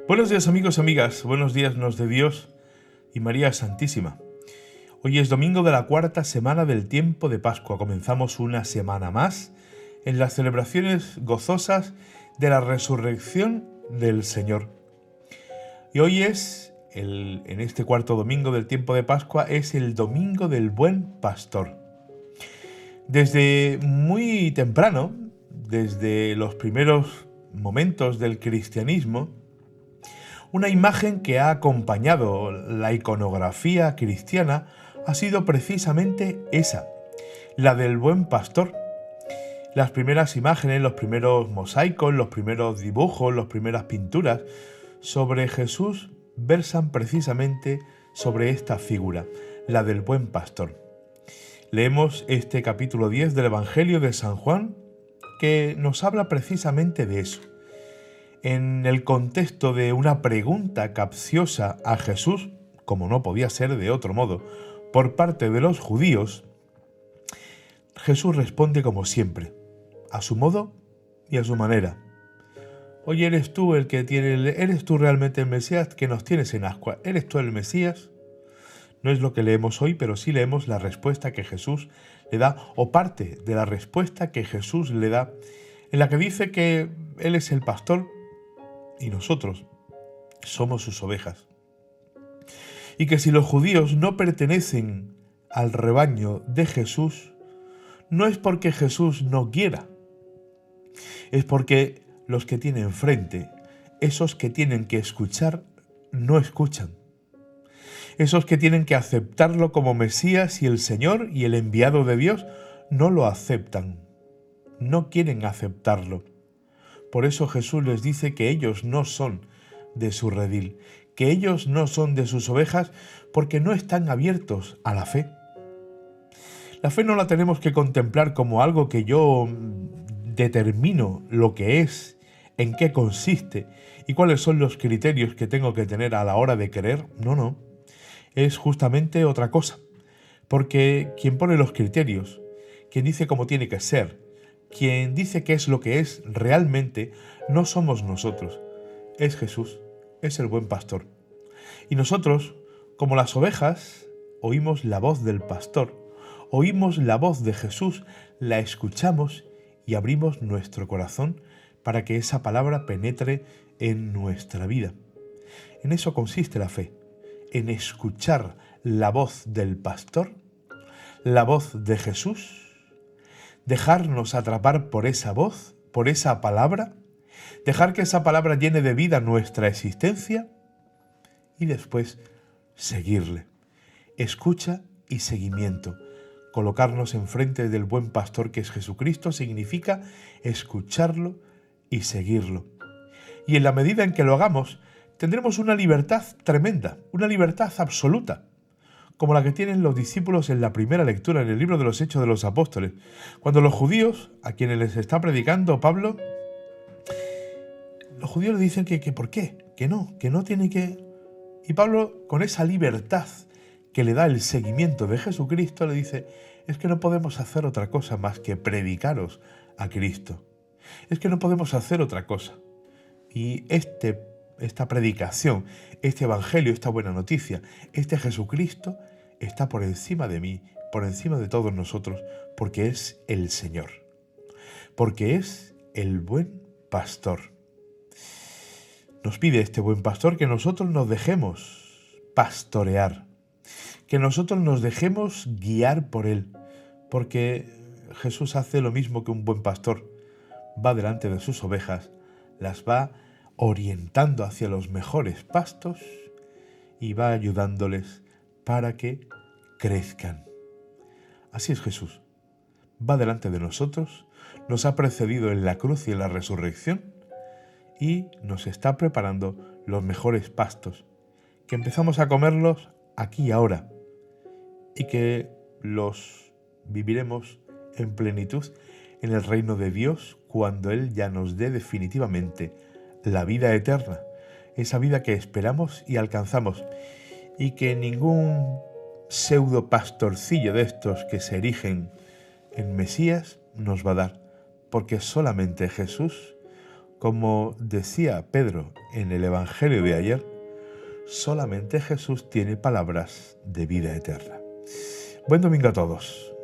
Buenos días amigos, amigas, buenos días nos de Dios y María Santísima. Hoy es domingo de la cuarta semana del tiempo de Pascua. Comenzamos una semana más en las celebraciones gozosas de la resurrección del Señor. Y hoy en este cuarto domingo del tiempo de Pascua, es el domingo del Buen Pastor. Desde muy temprano, desde los primeros momentos del cristianismo, una imagen que ha acompañado la iconografía cristiana ha sido precisamente esa, la del buen pastor. Las primeras imágenes, los primeros mosaicos, los primeros dibujos, las primeras pinturas sobre Jesús versan precisamente sobre esta figura, la del buen pastor. Leemos este capítulo 10 del Evangelio de San Juan, que nos habla precisamente de eso. En el contexto de una pregunta capciosa a Jesús, como no podía ser de otro modo, por parte de los judíos, Jesús responde como siempre, a su modo y a su manera. Oye, ¿eres tú realmente el Mesías que nos tienes en ascua? ¿Eres tú el Mesías? No es lo que leemos hoy, pero sí leemos la respuesta que Jesús le da, o parte de la respuesta que Jesús le da, en la que dice que Él es el pastor y nosotros somos sus ovejas. Y que si los judíos no pertenecen al rebaño de Jesús, no es porque Jesús no quiera, es porque los que tiene enfrente, esos que tienen que escuchar, no escuchan. Esos que tienen que aceptarlo como Mesías y el Señor y el enviado de Dios, no lo aceptan, no quieren aceptarlo. Por eso Jesús les dice que ellos no son de su redil, que ellos no son de sus ovejas porque no están abiertos a la fe. La fe no la tenemos que contemplar como algo que yo determino lo que es, en qué consiste y cuáles son los criterios que tengo que tener a la hora de creer. No, es justamente otra cosa. Porque quien pone los criterios, quien dice cómo tiene que ser, quien dice qué es lo que es realmente, no somos nosotros, es Jesús, es el buen pastor. Y nosotros, como las ovejas, oímos la voz del pastor, oímos la voz de Jesús, la escuchamos y abrimos nuestro corazón para que esa palabra penetre en nuestra vida. En eso consiste la fe, en escuchar la voz del pastor, la voz de Jesús, dejarnos atrapar por esa voz, por esa palabra, dejar que esa palabra llene de vida nuestra existencia y después seguirle. Escucha y seguimiento. Colocarnos enfrente del buen pastor que es Jesucristo significa escucharlo y seguirlo. Y en la medida en que lo hagamos, tendremos una libertad tremenda, una libertad absoluta, como la que tienen los discípulos en la primera lectura en el libro de los Hechos de los Apóstoles, cuando los judíos, a quienes les está predicando Pablo, los judíos le dicen que ¿por qué? Que no tiene que... Y Pablo, con esa libertad que le da el seguimiento de Jesucristo, le dice, es que no podemos hacer otra cosa más que predicaros a Cristo. Es que no podemos hacer otra cosa. Y esta predicación, este evangelio, esta buena noticia, este Jesucristo está por encima de mí, por encima de todos nosotros, porque es el Señor, porque es el buen pastor. Nos pide este buen pastor que nosotros nos dejemos pastorear, que nosotros nos dejemos guiar por Él, porque Jesús hace lo mismo que un buen pastor, va delante de sus ovejas, las va orientando hacia los mejores pastos y va ayudándoles para que crezcan. Así es Jesús. Va delante de nosotros, nos ha precedido en la cruz y en la resurrección y nos está preparando los mejores pastos, que empezamos a comerlos aquí y ahora y que los viviremos en plenitud en el reino de Dios cuando Él ya nos dé definitivamente la vida eterna, esa vida que esperamos y alcanzamos y que ningún pseudo pastorcillo de estos que se erigen en Mesías nos va a dar, porque solamente Jesús Como decía Pedro en el Evangelio de ayer, solamente Jesús tiene palabras de vida eterna. Buen domingo a todos.